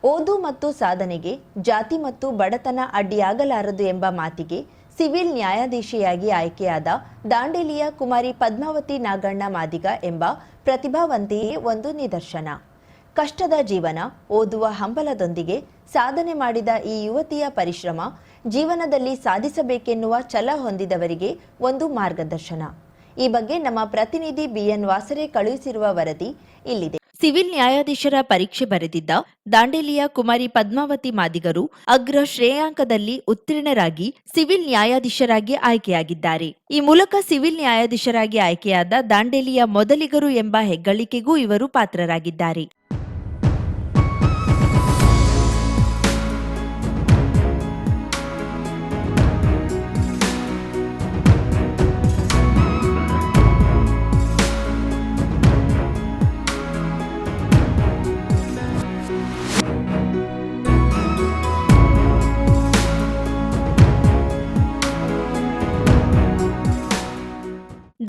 ಓದು ಮತ್ತು ಸಾಧನೆಗೆ ಜಾತಿ ಮತ್ತು ಬಡತನ ಅಡ್ಡಿಯಾಗಲಾರದು ಎಂಬ ಮಾತಿಗೆ ಸಿವಿಲ್ ನ್ಯಾಯಾಧೀಶೆಯಾಗಿ ಆಯ್ಕೆಯಾದ ದಾಂಡೇಲಿಯ ಕುಮಾರಿ ಪದ್ಮಾವತಿ ನಾಗಣ್ಣ ಮಾದಿಗ ಎಂಬ ಪ್ರತಿಭಾವಂತೆಯೇ ಒಂದು ನಿದರ್ಶನ. ಕಷ್ಟದ ಜೀವನ, ಓದುವ ಹಂಬಲದೊಂದಿಗೆ ಸಾಧನೆ ಮಾಡಿದ ಈ ಯುವತಿಯ ಪರಿಶ್ರಮ ಜೀವನದಲ್ಲಿ ಸಾಧಿಸಬೇಕೆನ್ನುವ ಛಲ ಹೊಂದಿದವರಿಗೆ ಒಂದು ಮಾರ್ಗದರ್ಶನ. ಈ ಬಗ್ಗೆ ನಮ್ಮ ಪ್ರತಿನಿಧಿ ಬಿಎನ್ ವಾಸರೆ ಕಳುಹಿಸಿರುವ ವರದಿ ಇಲ್ಲಿದೆ. ಸಿವಿಲ್ ನ್ಯಾಯಾಧೀಶರ ಪರೀಕ್ಷೆ ಬರೆದಿದ್ದ ದಾಂಡೇಲಿಯ ಕುಮಾರಿ ಪದ್ಮಾವತಿ ಮಾದಿಗರು ಅಗ್ರ ಶ್ರೇಯಾಂಕದಲ್ಲಿ ಉತ್ತೀರ್ಣರಾಗಿ ಸಿವಿಲ್ ನ್ಯಾಯಾಧೀಶರಾಗಿ ಆಯ್ಕೆಯಾಗಿದ್ದಾರೆ. ಈ ಮೂಲಕ ಸಿವಿಲ್ ನ್ಯಾಯಾಧೀಶರಾಗಿ ಆಯ್ಕೆಯಾದ ದಾಂಡೇಲಿಯ ಮೊದಲಿಗರು ಎಂಬ ಹೆಗ್ಗಳಿಕೆಗೂ ಇವರು ಪಾತ್ರರಾಗಿದ್ದಾರೆ.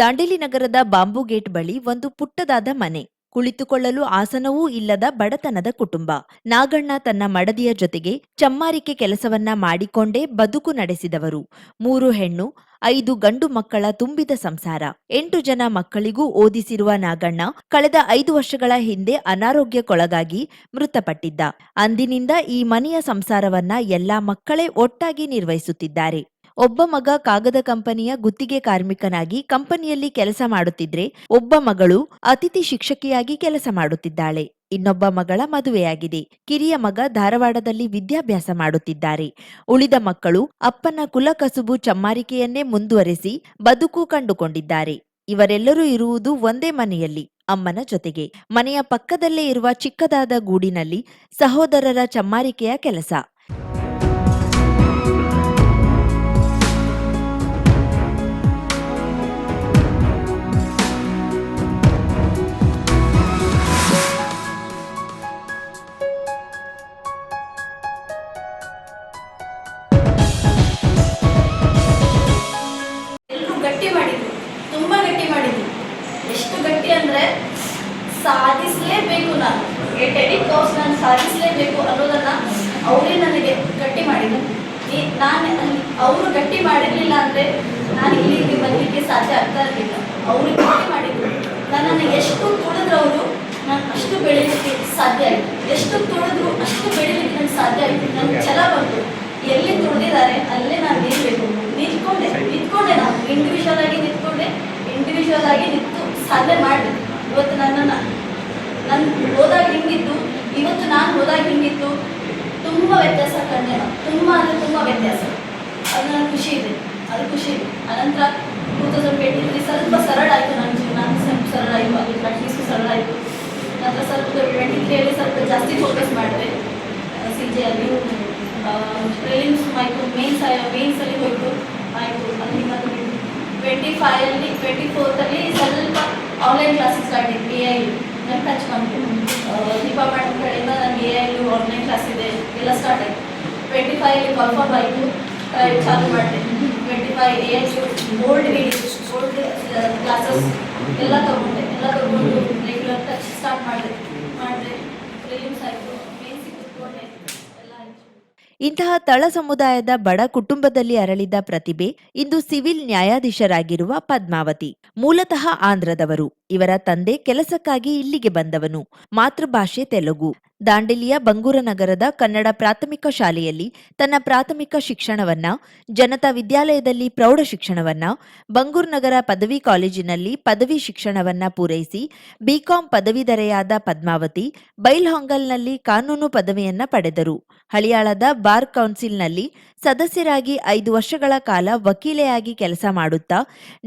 ದಾಂಡೇಲಿ ನಗರದ ಬಾಂಬು ಗೇಟ್ ಬಳಿ ಒಂದು ಪುಟ್ಟದಾದ ಮನೆ, ಕುಳಿತುಕೊಳ್ಳಲು ಆಸನವೂ ಇಲ್ಲದ ಬಡತನದ ಕುಟುಂಬ. ನಾಗಣ್ಣ ತನ್ನ ಮಡದಿಯ ಜೊತೆಗೆ ಚಮ್ಮಾರಿಕೆ ಕೆಲಸವನ್ನ ಮಾಡಿಕೊಂಡೇ ಬದುಕು ನಡೆಸಿದವರು. 3 ಹೆಣ್ಣು 5 ಗಂಡು ಮಕ್ಕಳ ತುಂಬಿದ ಸಂಸಾರ. 8 ಜನ ಮಕ್ಕಳಿಗೂ ಓದಿಸಿರುವ ನಾಗಣ್ಣ ಕಳೆದ 5 ವರ್ಷಗಳ ಹಿಂದೆ ಅನಾರೋಗ್ಯಕ್ಕೊಳಗಾಗಿ ಮೃತಪಟ್ಟಿದ್ದ. ಅಂದಿನಿಂದ ಈ ಮನೆಯ ಸಂಸಾರವನ್ನ ಎಲ್ಲಾ ಮಕ್ಕಳೇ ಒಟ್ಟಾಗಿ ನಿರ್ವಹಿಸುತ್ತಿದ್ದಾರೆ. ಒಬ್ಬ ಮಗ ಕಾಗದ ಕಂಪನಿಯ ಗುತ್ತಿಗೆ ಕಾರ್ಮಿಕನಾಗಿ ಕಂಪನಿಯಲ್ಲಿ ಕೆಲಸ ಮಾಡುತ್ತಿದ್ರೆ, ಒಬ್ಬ ಮಗಳು ಅತಿಥಿ ಶಿಕ್ಷಕಿಯಾಗಿ ಕೆಲಸ ಮಾಡುತ್ತಿದ್ದಾಳೆ. ಇನ್ನೊಬ್ಬ ಮಗಳ ಮದುವೆಯಾಗಿದೆ. ಕಿರಿಯ ಮಗ ಧಾರವಾಡದಲ್ಲಿ ವಿದ್ಯಾಭ್ಯಾಸ ಮಾಡುತ್ತಿದ್ದಾರೆ. ಉಳಿದ ಮಕ್ಕಳು ಅಪ್ಪನ ಕುಲಕಸುಬು ಚಮ್ಮಾರಿಕೆಯನ್ನೇ ಮುಂದುವರೆಸಿ ಬದುಕು ಕಂಡುಕೊಂಡಿದ್ದಾರೆ. ಇವರೆಲ್ಲರೂ ಇರುವುದು ಒಂದೇ ಮನೆಯಲ್ಲಿ, ಅಮ್ಮನ ಜೊತೆಗೆ. ಮನೆಯ ಪಕ್ಕದಲ್ಲೇ ಇರುವ ಚಿಕ್ಕದಾದ ಗೂಡಿನಲ್ಲಿ ಸಹೋದರರ ಚಮ್ಮಾರಿಕೆಯ ಕೆಲಸ. ಸಾಧಿಸಲೇಬೇಕು, ನಾನು ಟೆಲಿಕಾಸ್ಟ್ ನಾನು ಸಾಧಿಸಲೇಬೇಕು ಅನ್ನೋದನ್ನ ಅವರೇ ನನಗೆ ಗಟ್ಟಿ ಮಾಡಿದ್ರು. ಅವರು ಗಟ್ಟಿ ಮಾಡಿರಲಿಲ್ಲ ಅಂದರೆ ನಾನು ಇಲ್ಲಿಗೆ ಬರಲಿಕ್ಕೆ ಸಾಧ್ಯ ಆಗ್ತಾ ಇರಲಿಲ್ಲ. ಅವರು ಗಟ್ಟಿ ಮಾಡಿದ್ರು. ನನ್ನನ್ನು ಎಷ್ಟು ತುಳಿದ್ರು ಅವರು, ನಾನು ಅಷ್ಟು ಬೆಳೀಲಿಕ್ಕೆ ಸಾಧ್ಯ ಆಯಿತು. ಎಷ್ಟು ತುಳಿದ್ರು ಅಷ್ಟು ಬೆಳೀಲಿಕ್ಕೆ ನನಗೆ ಸಾಧ್ಯ ಆಯಿತು. ನನಗೆ ಛಲ ಬಂತು. ಎಲ್ಲಿ ತುಳಿದಿದ್ದಾರೆ ಅಲ್ಲೇ ನಾನು ನಿಲ್ಲಬೇಕು. ನಿಂತ್ಕೊಂಡೆ ನಾನು ಇಂಡಿವಿಜುವಲ್ ಆಗಿ ನಿಂತು ಸಾಧನೆ ಮಾಡಿದೆ. ಇವತ್ತು ನನ್ನ ಹೋದಾಗ ಹಿಂಗಿತ್ತು, ಇವತ್ತು ನಾನು ಹೋದಾಗ ಹಿಂಗಿತ್ತು, ತುಂಬ ವ್ಯತ್ಯಾಸ ಕಂಡೆ. ತುಂಬ ಅಂದರೆ ತುಂಬ ವ್ಯತ್ಯಾಸ. ಅದು ನನಗೆ ಖುಷಿ ಇದೆ. ಅನಂತರ 2023 ಸ್ವಲ್ಪ ಸರಳ ಆಯಿತು. ನನ್ನ ಜೀವನ ಸ್ವಲ್ಪ ಸರಳ ಆಯಿತು, ಅಲ್ಲಿ ಪ್ರಾಕ್ಟೀಸು ಸರಳ ಆಯಿತು. ನಂತರ ಸ್ವಲ್ಪ 2023 ಸ್ವಲ್ಪ ಜಾಸ್ತಿ ಫೋಕಸ್ ಮಾಡಿದೆ. CJ ಅಲ್ಲಿ ಪ್ರಿಲಿಮ್ಸ್ ಆಯಿತು, ಮೇನ್ಸಲ್ಲಿ ಹೋಯಿತು ಆಯಿತು. ಅಲ್ಲಿ ಮತ್ತು 24ರಲ್ಲಿ ಸ್ವಲ್ಪ ಆನ್ಲೈನ್ ಕ್ಲಾಸಸ್ ಸ್ಟಾರ್ಟ್ ಇತ್ತು. AI ನಾನು ಟಚ್ ಮಾಡ್ತೀನಿ. ಡಿಪಾರ್ಟ್ಮೆಂಟ್ ಕಡೆಯಿಂದ ನನಗೆ AI ಆನ್ಲೈನ್ ಕ್ಲಾಸ್ ಇದೆ ಎಲ್ಲ ಸ್ಟಾರ್ಟ್ ಆಯಿತು. 25ರಲ್ಲಿ ಕನ್ಫರ್ಮ್ ಆಯಿತು, ಚಾಲು ಮಾಡಿದೆ. 25 AI ಗೋಲ್ಡ್ ಕ್ಲಾಸಸ್ ಎಲ್ಲ ತಗೊಂಡು ರೆಗ್ಯುಲರ್ ಟಚ್ ಸ್ಟಾರ್ಟ್ ಮಾಡಿದೆ. ಪ್ರಿಲಿಮ್ಸ್ ಆಯಿತು, ಮೇನ್ಸಿಗೆ ಕೂತ್ಕೊಂಡೆ, ಎಲ್ಲ ಆಯಿತು. ಇಂತಹ ತಳ ಸಮುದಾಯದ ಬಡ ಕುಟುಂಬದಲ್ಲಿ ಅರಳಿದ ಪ್ರತಿಭೆ ಇಂದು ಸಿವಿಲ್ ನ್ಯಾಯಾಧೀಶರಾಗಿರುವ ಪದ್ಮಾವತಿ. ಮೂಲತಃ ಆಂಧ್ರದವರು. ಇವರ ತಂದೆ ಕೆಲಸಕ್ಕಾಗಿ ಇಲ್ಲಿಗೆ ಬಂದವನು. ಮಾತೃಭಾಷೆ ತೆಲುಗು. ದಾಂಡೇಲಿಯ ಬಂಗೂರನಗರದ ಕನ್ನಡ ಪ್ರಾಥಮಿಕ ಶಾಲೆಯಲ್ಲಿ ತನ್ನ ಪ್ರಾಥಮಿಕ ಶಿಕ್ಷಣವನ್ನ, ಜನತಾ ವಿದ್ಯಾಲಯದಲ್ಲಿ ಪ್ರೌಢ ಶಿಕ್ಷಣವನ್ನ, ಬಂಗೂರ್ನಗರ ಪದವಿ ಕಾಲೇಜಿನಲ್ಲಿ ಪದವಿ ಶಿಕ್ಷಣವನ್ನ ಪೂರೈಸಿ ಬಿಕಾಂ ಪದವೀಧರೆಯಾದ ಪದ್ಮಾವತಿ ಬೈಲ್ಹೊಂಗಲ್ನಲ್ಲಿ ಕಾನೂನು ಪದವಿಯನ್ನ ಪಡೆದರು. ಹಳಿಯಾಳದ ಬಾರ್ ಕೌನ್ಸಿಲ್ನಲ್ಲಿ ಸದಸ್ಯರಾಗಿ 5 ವರ್ಷಗಳ ಕಾಲ ವಕೀಲೆಯಾಗಿ ಕೆಲಸ ಮಾಡುತ್ತಾ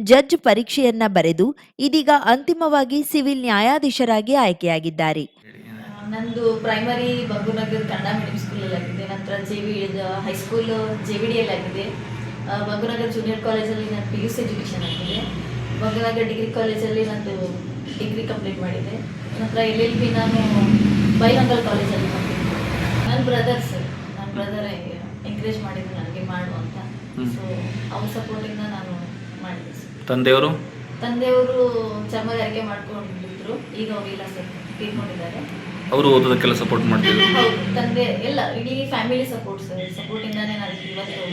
ಜಡ್ಜ್ ಪರೀಕ್ಷೆಯನ್ನ ಬರೆದು ಇದೀಗ ಅಂತಿಮವಾಗಿ ಸಿವಿಲ್ ನ್ಯಾಯಾಧೀಶರಾಗಿ ಆಯ್ಕೆಯಾಗಿದ್ದಾರೆ. ನಂದು ಪ್ರೈಮರಿ ಬಂಗೂರ್ನಗರ ಕನ್ನಡ ಮೀಡಿಯಂ ಸ್ಕೂಲಲ್ಲಿ ಆಗಿದೆ. ನಂತರ ಹೈಸ್ಕೂಲ್ JVDಯಲ್ಲಿ ಆಗಿದೆ. ಬಂಗೂರ್ನಗರ ಜೂನಿಯರ್ ಕಾಲೇಜಲ್ಲಿ ನಾನು PUC ಎಜುಕೇಷನ್ ಆಗಿದೆ. ಬಂಗೂರ್ನಗರ ಡಿಗ್ರಿ ಕಾಲೇಜಲ್ಲಿ ನಂದು ಡಿಗ್ರಿ ಕಂಪ್ಲೀಟ್ ಮಾಡಿದೆ. ನಂತರ LLB ನಾನು ಬೈಲಹೊಂಗಲ್ ಕಾಲೇಜಲ್ಲಿ ಮಾಡಿದ್ದೆ. ನನ್ನ ಬ್ರದರ್ ಎಂಕರೇಜ್ ಮಾಡಿದ್ರು ನನಗೆ ಮಾಡು ಅಂತ. ಸೊ ಅವ್ರ ಸಪೋರ್ಟಿಂದ ನಾನು ಮಾಡಿದೆ. ತಂದೆಯವರು ಚರ್ಮಗಾರಿಕೆ ಮಾಡ್ಕೊಂಡಿದ್ರು. ಈಗ ಅವರಿಲ್ಲ ಸರ್, ತೀರ್ಕೊಂಡಿದ್ದಾರೆ. ಅವರು ಓದೋದಕ್ಕೆಲ್ಲ ಸಪೋರ್ಟ್ ಮಾಡ್ತಿದ್ರು. ಹೌದು, ತಂದೆ ಎಲ್ಲ ಇಡೀ ಫ್ಯಾಮಿಲಿ ಸಪೋರ್ಟಿಂದಾನೇ ನಾನು ಇವತ್ತು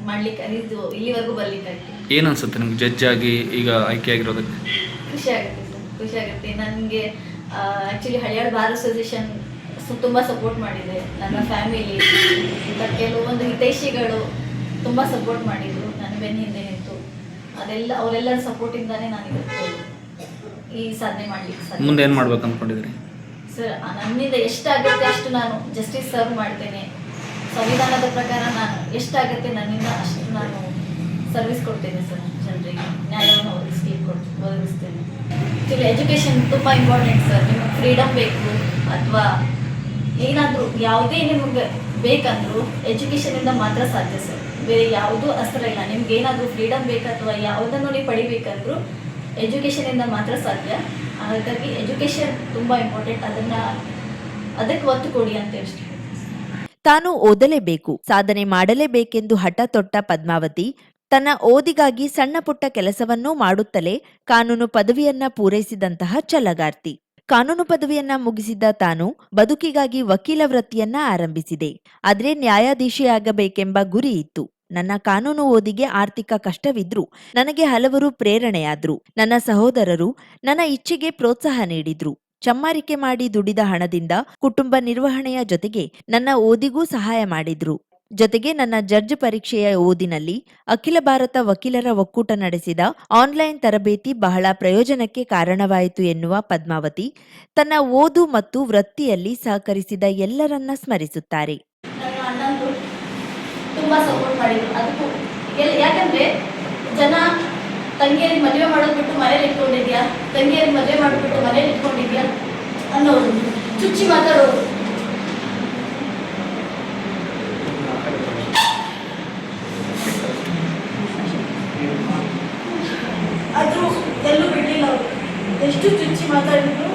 ಮಾಡ್ಲಿಕ್ಕೆ ಇದು ಇಲ್ಲಿವರೆಗೂ ಬರ್ಲಿಕ್ಕಾಯ್ತು. ಏನು ಅನ್ಸುತ್ತೆ ನಿಮ್ಗೆ ಜಡ್ಜ್ ಆಗಿ ಈಗ ಆಯ್ಕೆ ಆಗಿರೋದಕ್ಕೆ? ಖುಷಿ ಆಗುತ್ತೆ ಸರ್, ಖುಷಿ ಆಗುತ್ತೆ. ನನಗೆ ಆ್ಯಕ್ಚುಲಿ ಹಳ್ಯಾಳ್ ಬಾರ್ ಅಸೋಸಿಯೇಷನ್ ತುಂಬ ಸಪೋರ್ಟ್ ಮಾಡಿದೆ. ನನ್ನ ಫ್ಯಾಮಿಲಿ ಕೆಲವೊಂದು ಹಿತೈಷಿಗಳು ತುಂಬ ಸಪೋರ್ಟ್ ಮಾಡಿದರು, ನನ್ನ ಬೆನ್ನ ಹಿಂದೆ ನಿಂತು. ಅವರೆಲ್ಲರ ಸಪೋರ್ಟಿಂದಾನೇ ನಾನು ಇವತ್ತು ಈ ಸಾಧನೆ ಮಾಡಲಿಕ್ಕೆ ಸಾಧ್ಯ. ಮುಂದೆ ಏನು ಮಾಡ್ಬೇಕು ಅಂದ್ಕೊಂಡಿದ್ದೀರಿ? ಸರ್, ನನ್ನಿಂದ ಎಷ್ಟಾಗುತ್ತೆ ಅಷ್ಟು ನಾನು ಜಸ್ಟಿಸ್ ಸರ್ವ್ ಮಾಡ್ತೇನೆ. ಸಂವಿಧಾನದ ಪ್ರಕಾರ ನಾನು ಎಷ್ಟಾಗುತ್ತೆ ನನ್ನಿಂದ ಅಷ್ಟು ನಾನು ಸರ್ವಿಸ್ ಕೊಡ್ತೇನೆ ಸರ್. ಜನರಿಗೆ ನ್ಯಾಯವನ್ನು ಒದಗಿಸ್ತೇನೆ. ಆ್ಯಕ್ಚುಲಿ ಎಜುಕೇಷನ್ ತುಂಬ ಇಂಪಾರ್ಟೆಂಟ್ ಸರ್. ನಿಮಗೆ ಫ್ರೀಡಮ್ ಬೇಕು ಅಥವಾ ಏನಾದರೂ ಯಾವುದೇ ನಿಮಗೆ ಬೇಕಂದ್ರೂ ಎಜುಕೇಷನಿಂದ ಮಾತ್ರ ಸಾಧ್ಯ ಸರ್. ಬೇರೆ ಯಾವುದೂ ಅಸ್ತ್ರ ಇಲ್ಲ. ನಿಮ್ಗೆ ಏನಾದರೂ ಫ್ರೀಡಮ್ ಬೇಕು ಅಥವಾ ಯಾವುದನ್ನು ನೀವು ಪಡಿಬೇಕಂದ್ರೂ ಎಜುಕೇಷನಿಂದ ಮಾತ್ರ ಸಾಧ್ಯ. ಹಾಗಾಗಿ ಎಜುಕೇಷನ್ ತುಂಬ ಇಂಪಾರ್ಟೆಂಟ್. ಅದಕ್ಕೆ ಒತ್ತು ಕೊಡಿ ಅಂತ ಅಷ್ಟೇ. ತಾನು ಓದಲೇಬೇಕು, ಸಾಧನೆ ಮಾಡಲೇಬೇಕೆಂದು ಹಠ ತೊಟ್ಟ ಪದ್ಮಾವತಿ ತನ್ನ ಓದಿಗಾಗಿ ಸಣ್ಣ ಪುಟ್ಟ ಕೆಲಸವನ್ನೂ ಮಾಡುತ್ತಲೇ ಕಾನೂನು ಪದವಿಯನ್ನ ಪೂರೈಸಿದಂತಹ ಛಲಗಾರ್ತಿ. ಕಾನೂನು ಪದವಿಯನ್ನ ಮುಗಿಸಿದ್ದ ತಾನು ಬದುಕಿಗಾಗಿ ವಕೀಲ ವೃತ್ತಿಯನ್ನ ಆರಂಭಿಸಿದೆ. ಆದ್ರೆ ನ್ಯಾಯಾಧೀಶೆಯಾಗಬೇಕೆಂಬ ಗುರಿ ಇತ್ತು. ನನ್ನ ಕಾನೂನು ಓದಿಗೆ ಆರ್ಥಿಕ ಕಷ್ಟವಿದ್ರೂ ನನಗೆ ಹಲವರು ಪ್ರೇರಣೆಯಾದ್ರು. ನನ್ನ ಸಹೋದರರು ನನ್ನ ಇಚ್ಛೆಗೆ ಪ್ರೋತ್ಸಾಹ ನೀಡಿದ್ರು. ಚಮ್ಮಾರಿಕೆ ಮಾಡಿ ದುಡಿದ ಹಣದಿಂದ ಕುಟುಂಬ ನಿರ್ವಹಣೆಯ ಜೊತೆಗೆ ನನ್ನ ಓದಿಗೂ ಸಹಾಯ ಮಾಡಿದ್ರು. ಜೊತೆಗೆ ನನ್ನ ಜಡ್ಜ್ ಪರೀಕ್ಷೆಯ ಓದಿನಲ್ಲಿ ಅಖಿಲ ಭಾರತ ವಕೀಲರ ಒಕ್ಕೂಟ ನಡೆಸಿದ ಆನ್ಲೈನ್ ತರಬೇತಿ ಬಹಳ ಪ್ರಯೋಜನಕ್ಕೆ ಕಾರಣವಾಯಿತು ಎನ್ನುವ ಪದ್ಮಾವತಿ ತನ್ನ ಓದು ಮತ್ತು ವೃತ್ತಿಯಲ್ಲಿ ಸಹಕರಿಸಿದ ಎಲ್ಲರನ್ನ ಸ್ಮರಿಸುತ್ತಾರೆ. ನನ್ನ ಅಣ್ಣಂದ್ರು ತುಂಬ ಸಪೋರ್ಟ್ ಮಾಡಿದ್ರು. ಅದಕ್ಕೂ ಯಾಕಂದ್ರೆ ಜನ ತಂಗಿಯರಿಗೆ ಮದುವೆ ಮಾಡೋದು ಬಿಟ್ಟು ಮನೇಲಿ ಇಟ್ಕೊಂಡಿದ್ಯಾ, ತಂಗಿಯರಿಗೆ ಮದುವೆ ಮಾಡಿಬಿಟ್ಟು ಮನೇಲಿ ಇಟ್ಕೊಂಡಿದ್ಯಾ ಅನ್ನೋರು, ಚುಚ್ಚಿ ಮಾತಾಡೋರು. ಆದರೂ ಎಲ್ಲೂ ಬಿಡಲಿಲ್ಲ ಅವರು. ಎಷ್ಟು ಚುಚ್ಚಿ ಮಾತಾಡಿದ್ರು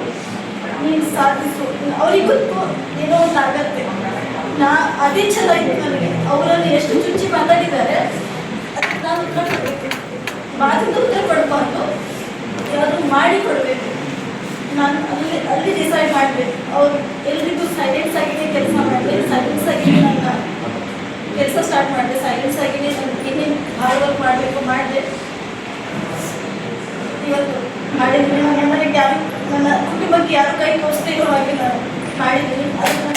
ನೀನು ಸಾಧಿಸು, ಅವ್ರಿಗೆ ಗೊತ್ತು ಏನೋ ಒಂದು ಆಗತ್ತೆ. ಅದೇ ಛಲ ಇತ್ತು ನನಗೆ. ಅವರನ್ನು ಎಷ್ಟು ಚುಚ್ಚಿ ಮಾತಾಡಿದ್ದಾರೆ ಅದಕ್ಕೆ ನಾನು ಉತ್ತರ ಕೊಡಬೇಕು. ಮಾತಿಂದ ಉತ್ತರ ಕೊಡಬಾರ್ದು, ಯಾರು ಮಾಡಿ ಕೊಡಬೇಕು. ನಾನು ಅಲ್ಲಿ ಡಿಸೈಡ್ ಮಾಡಬೇಕು. ಅವ್ರು ಎಲ್ರಿಗೂ ಸೈಲೆನ್ಸ್ ಆಗಿನೇ ಕೆಲಸ ಮಾಡಿದೆ. ಸೈಲೆನ್ಸ್ ಆಗಿನೇ ನನ್ನ ಕೆಲಸ ಸ್ಟಾರ್ಟ್ ಮಾಡಿದೆ. ಸೈಲೆನ್ಸ್ ಆಗಿನೇ ನಾನು ಇನ್ನೇನು ಹಾರ್ಡ್ ವರ್ಕ್ ಮಾಡಬೇಕು ಮಾಡಿದೆ. ಇವತ್ತು ಮಾಡಿದ್ದೀನಿ. ನನ್ನ ಮನೆಗೆ ಯಾರು, ನನ್ನ ಕುಟುಂಬಕ್ಕೆ ಯಾರು ಕೈ ತೋರಿಸ್ತಿರೋ ಹಾಗೆ ನಾನು ಮಾಡಿದ್ದೀನಿ. ಅದನ್ನು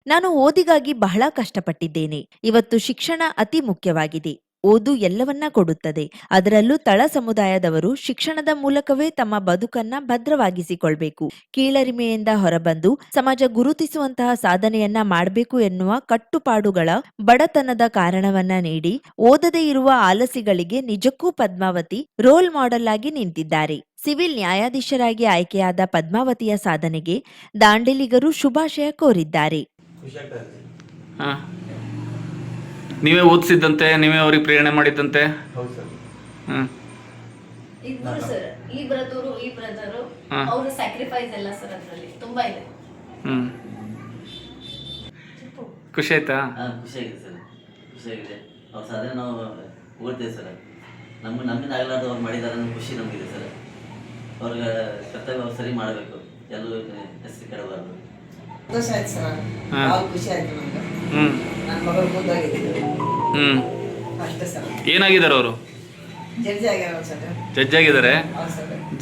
ನಾನು ಓದಿಗಾಗಿ ಬಹಳ ಕಷ್ಟಪಟ್ಟಿದ್ದೇನೆ. ಇವತ್ತು ಶಿಕ್ಷಣ ಅತಿ ಮುಖ್ಯವಾಗಿದೆ. ಓದು ಎಲ್ಲವನ್ನ ಕೊಡುತ್ತದೆ. ಅದರಲ್ಲೂ ತಳ ಸಮುದಾಯದವರು ಶಿಕ್ಷಣದ ಮೂಲಕವೇ ತಮ್ಮ ಬದುಕನ್ನ ಭದ್ರವಾಗಿಸಿಕೊಳ್ಬೇಕು. ಕೀಳರಿಮೆಯಿಂದ ಹೊರಬಂದು ಸಮಾಜ ಗುರುತಿಸುವಂತಹ ಸಾಧನೆಯನ್ನ ಮಾಡಬೇಕು ಎನ್ನುವ ಕಟ್ಟುಪಾಡುಗಳ ಬಡತನದ ಕಾರಣವನ್ನ ನೀಡಿ ಓದದೇ ಇರುವ ಆಲಸಿಗಳಿಗೆ ನಿಜಕ್ಕೂ ಪದ್ಮಾವತಿ ರೋಲ್ ಮಾಡೆಲ್ ಆಗಿ ನಿಂತಿದ್ದಾರೆ. ಸಿವಿಲ್ ನ್ಯಾಯಾಧೀಶರಾಗಿ ಆಯ್ಕೆಯಾದ ಪದ್ಮಾವತಿಯ ಸಾಧನೆಗೆ ದಾಂಡೇಲಿಗರು ಶುಭಾಶಯ ಕೋರಿದ್ದಾರೆ. ನೀವೇ ಓದಿಸಿದ್ದಂತೆ, ನೀವೇ ಅವ್ರಿಗೆ ಪ್ರೇರಣೆ ಮಾಡಿದ್ದಂತೆ? ಇಬ್ಬರು ಸರ್, ಈ ಬ್ರದರು ಅವ್ರ ಸ್ಯಾಕ್ರಿಫೈಸ್ ಎಲ್ಲ ಸರ್ ಅದರಲ್ಲಿ ತುಂಬಾ ಇದೆ. ಖುಷಿ ಆಯ್ತಾ? ಖುಷಿಯಾಗಿದೆ ಸರ್, ಖುಷಿಯಾಗಿದೆ. ಅವ್ರ ಸಾಧನೆ ನಾವು ಓದ್ತೇವೆ ಸರ್. ನಮ್ಮಿಂದ ಆಗಲಾರ್ದು ಅವ್ರು ಮಾಡಿದ್ದಾರೆ ಅನ್ನೋ ಖುಷಿ ನಮಗಿದೆ ಸರ್. ಅವ್ರಿಗೆ ಕರ್ತವ್ಯ ಅವ್ರು ಸರಿ ಮಾಡಬೇಕು, ಎಲ್ಲೂ ಹೆಸರು ಕೆಡಬಾರ್ದು. ಸಂತೋಷ ಆಯ್ತು ಸರ್, ಭಾಳ ಖುಷಿ ಆಯ್ತು ನಮ್ಗೆ. ನನ್ನ ಮಗಳು ಮುಂದಾಗಿದ್ದು ಅಷ್ಟೇ ಸರ್. ಏನಾಗಿದ್ದಾರೆ ಅವರು? ಜಡ್ಜ್ ಆಗ್ಯಾರ ಸರ್. ಜಡ್ಜ್ ಆಗಿದ್ದಾರೆ.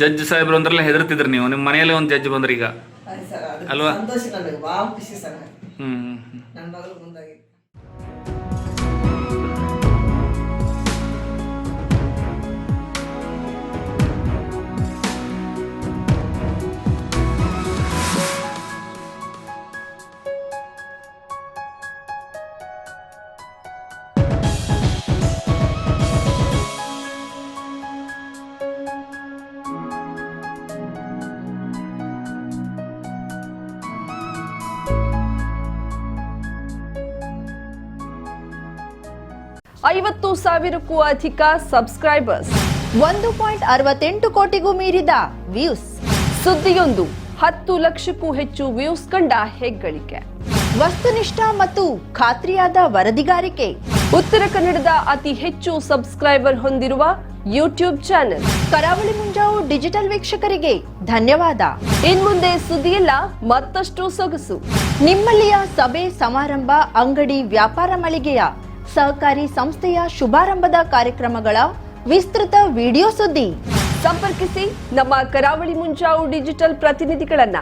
ಜಡ್ಜ್ ಸಾಹೇಬ್ರು ಅಂದ್ರಲ್ಲ ಹೆದರ್ತಿದ್ರಿ ನೀವು? ನಿಮ್ಮ ಮನೆಯಲ್ಲಿ ಒಂದು ಜಡ್ಜ್ ಬಂದ್ರಿ ಈಗ ಅಲ್ವಾ? ಸಂತೋಷ ನನಗೆ, ಭಾಳ ಖುಷಿ ಸರ್. ನನ್ನ ಮಗಳು ಮುಂದಾಗಿದ್ದು. ಕ್ಕೂ ಅಧಿಕ ಸಬ್ಸ್ಕ್ರೈಬರ್ಸ್, 1.68 ಕೋಟಿಗೂ ಮೀರಿದ ವ್ಯೂಸ್, ಸುದ್ದಿಯೊಂದು 10 ಲಕ್ಷಕ್ಕೂ ಹೆಚ್ಚು ವ್ಯೂಸ್ ಕಂಡ ಹೆಗ್ಗಳಿಕೆ, ವಸ್ತುನಿಷ್ಠ ಮತ್ತು ಖಾತ್ರಿಯಾದ ವರದಿಗಾರಿಕೆ, ಉತ್ತರ ಕನ್ನಡದ ಅತಿ ಹೆಚ್ಚು ಸಬ್ಸ್ಕ್ರೈಬರ್ ಹೊಂದಿರುವ ಯೂಟ್ಯೂಬ್ ಚಾನೆಲ್. ಕರಾವಳಿ ಮುಂಜಾವು ಡಿಜಿಟಲ್ ವೀಕ್ಷಕರಿಗೆ ಧನ್ಯವಾದ. ಇನ್ಮುಂದೆ ಸುದ್ದಿಯಲ್ಲ ಮತ್ತಷ್ಟು ಸೊಗಸು. ನಿಮ್ಮಲ್ಲಿಯ ಸಭೆ ಸಮಾರಂಭ, ಅಂಗಡಿ, ವ್ಯಾಪಾರ ಮಳಿಗೆಯ ಸಹಕಾರಿ ಸಂಸ್ಥೆಯ ಶುಭಾರಂಭದ ಕಾರ್ಯಕ್ರಮಗಳ ವಿಸ್ತೃತ ವಿಡಿಯೋ ಸುದ್ದಿ. ಸಂಪರ್ಕಿಸಿ ನಮ್ಮ ಕರಾವಳಿ ಮುಂಜಾವು ಡಿಜಿಟಲ್ ಪ್ರತಿನಿಧಿಗಳನ್ನ.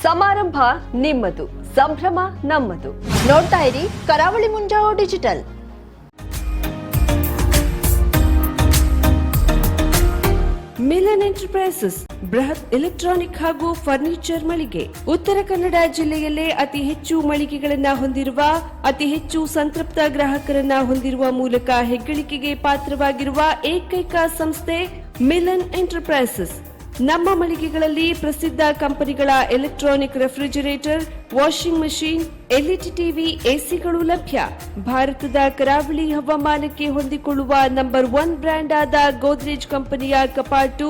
ಸಮಾರಂಭ ನಿಮ್ಮದು, ಸಂಭ್ರಮ ನಮ್ಮದು. ನೋಡ್ತಾ ಇರಿ ಕರಾವಳಿ ಮುಂಜಾವು ಡಿಜಿಟಲ್. ಮಿಲನ್ ಎಂಟರ್ಪ್ರೈಸಸ್ ಬೃಹತ್ ಎಲೆಕ್ಟ್ರಾನಿಕ್ ಹಾಗೂ ಫರ್ನಿಚರ್ ಮಳಿಗೆ. ಉತ್ತರ ಕನ್ನಡ ಜಿಲ್ಲೆಯಲ್ಲೇ ಅತಿ ಹೆಚ್ಚು ಮಳಿಗೆಗಳನ್ನ ಹೊಂದಿರುವ, ಅತಿ ಹೆಚ್ಚು ಸಂತೃಪ್ತ ಗ್ರಾಹಕರನ್ನ ಹೊಂದಿರುವ ಮೂಲಕ ಹೆಗ್ಗಳಿಕೆಗೆ ಪಾತ್ರವಾಗಿರುವ ಏಕೈಕ ಸಂಸ್ಥೆ ಮಿಲನ್ ಎಂಟರ್ಪ್ರೈಸಸ್. ನಮ್ಮ ಮಳಿಗೆಗಳಲ್ಲಿ ಪ್ರಸಿದ್ಧ ಕಂಪನಿಗಳ electronic refrigerator, washing machine, LED TV, ಎಸಿಗಳು ಲಭ್ಯ. ಭಾರತದ ಕರಾವಳಿ ಹವಾಮಾನಕ್ಕೆ ಹೊಂದಿಕೊಳ್ಳುವ ನಂಬರ್ 1 ಬ್ರ್ಯಾಂಡ್ ಆದ ಗೋದ್ರೇಜ್ ಕಂಪನಿಯ ಕಪಾಟು,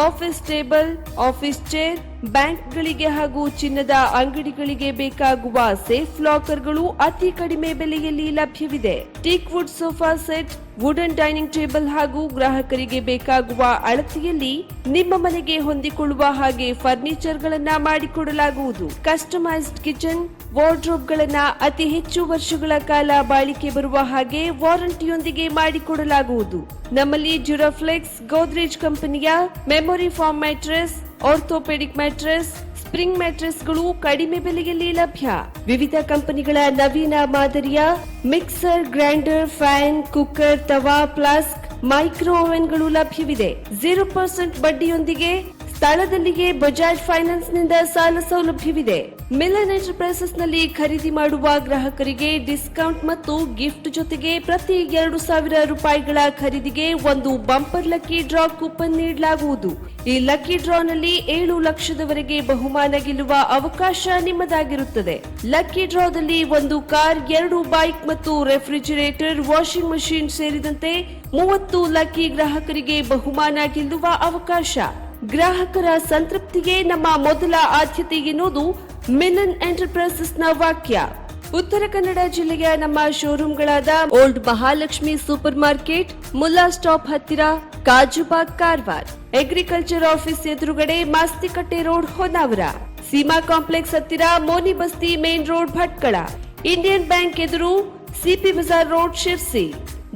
ಆಫೀಸ್ ಟೇಬಲ್, ಆಫೀಸ್ ಚೇರ್, ಬ್ಯಾಂಕ್ಗಳಿಗೆ ಹಾಗೂ ಚಿನ್ನದ ಅಂಗಡಿಗಳಿಗೆ ಬೇಕಾಗುವ ಸೇಫ್ ಲಾಕರ್ಗಳು ಅತಿ ಕಡಿಮೆ ಬೆಲೆಯಲ್ಲಿ ಲಭ್ಯವಿದೆ. Teak wood sofa set, wooden dining table ಹಾಗೂ ಗ್ರಾಹಕರಿಗೆ ಬೇಕಾಗುವ ಅಳತೆಯಲ್ಲಿ ನಿಮ್ಮ ಮನೆಗೆ ಹೊಂದಿಕೊಳ್ಳುವ ಹಾಗೆ ಫರ್ನಿಚರ್ ಗಳನ್ನ ಮಾಡಿಕೊಡಲಾಗುವುದು. ಕಸ್ಟಮೈಸ್ಡ್ ಕಿಚನ್, ವಾರ್ಡ್ರೋಬ್ ಗಳನ್ನ ಅತಿ ಹೆಚ್ಚು ವರ್ಷಗಳ ಕಾಲ ಬಾಳಿಕೆ ಬರುವ ಹಾಗೆ ವಾರಂಟಿಯೊಂದಿಗೆ ಮಾಡಿಕೊಡಲಾಗುವುದು. ನಮ್ಮಲ್ಲಿ ಡ್ಯೂರಾಫ್ಲೆಕ್ಸ್, ಗೋದ್ರೇಜ್ ಕಂಪನಿಯ memory foam mattress, orthopedic mattress, spring ಮ್ಯಾಟ್ರೆಸ್ಗಳು ಕಡಿಮೆ ಬೆಲೆಯಲ್ಲಿ ಲಭ್ಯ. ವಿವಿಧ ಕಂಪನಿಗಳ ನವೀನ ಮಾದರಿಯ mixer, grinder, fan, cooker, tawa, flask, micro ಓವೆನ್ಗಳು ಲಭ್ಯವಿದೆ. 0% ಬಡ್ಡಿಯೊಂದಿಗೆ ಸ್ಥಳದಲ್ಲಿಯೇ ಬಜಾಜ್ ಫೈನಾನ್ಸ್ ನಿಂದ ಸಾಲ ಸೌಲಭ್ಯವಿದೆ. ಮಿಲನ್ ಎಂಟರ್ಪ್ರೈಸಸ್ ನಲ್ಲಿ ಖರೀದಿ ಮಾಡುವ ಗ್ರಾಹಕರಿಗೆ ಡಿಸ್ಕೌಂಟ್ ಮತ್ತು ಗಿಫ್ಟ್ ಜೊತೆಗೆ ಪ್ರತಿ 2,000 ರೂಪಾಯಿಗಳ ಖರೀದಿಗೆ ಒಂದು ಬಂಪರ್ ಲಕ್ಕಿ ಡ್ರಾ ಕೂಪನ್ ನೀಡಲಾಗುವುದು. ಈ ಲಕ್ಕಿ ಡ್ರಾ ನಲ್ಲಿ 7 ಲಕ್ಷದವರೆಗೆ ಬಹುಮಾನ ಗೆಲ್ಲುವ ಅವಕಾಶ ನಿಮ್ಮದಾಗಿರುತ್ತದೆ. ಲಕ್ಕಿ ಡ್ರಾದಲ್ಲಿ 1 ಕಾರ್, 2 ಬೈಕ್ ಮತ್ತು ರೆಫ್ರಿಜರೇಟರ್, ವಾಷಿಂಗ್ ಮಷೀನ್ ಸೇರಿದಂತೆ 30 ಲಕ್ಕಿ ಗ್ರಾಹಕರಿಗೆ ಬಹುಮಾನ ಗೆಲ್ಲುವ ಅವಕಾಶ. ಗ್ರಾಹಕರ ಸಂತೃಪ್ತಿಗೆ ನಮ್ಮ ಮೊದಲ ಆದ್ಯತೆ ಎನ್ನುವುದು ಮಿಲನ್ ಎಂಟರ್ಪ್ರೈಸಸ್ ನ ವಾಕ್ಯ. ಉತ್ತರ ಕನ್ನಡ ಜಿಲ್ಲೆಯ ನಮ್ಮ ಶೋರೂಮ್ಗಳಾದ old Mahalakshmi super market, Mulla stop ಹತ್ತಿರ, ಕಾಜುಬಾಗ್, ಕಾರವಾರ, ಅಗ್ರಿಕಲ್ಚರ್ ಆಫೀಸ್ ಎದುರುಗಡೆ, ಮಾಸ್ತಿಕಟ್ಟೆ ರೋಡ್, ಹೊನ್ನಾವರ, ಸೀಮಾ ಕಾಂಪ್ಲೆಕ್ಸ್ ಹತ್ತಿರ, Moni Basti main road, Bhatkal, Indian bank ಎದುರು, CP Bazar road, Sirsi,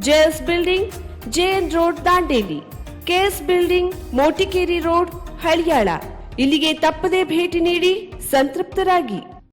JS building, JN road, Dandeli, KS building, Motikeri road, Haliyal. ಇಲ್ಲಿಗೆ ತಪ್ಪದೇ ಭೇಟಿ ನೀಡಿ ಸಂತೃಪ್ತರಾಗಿ.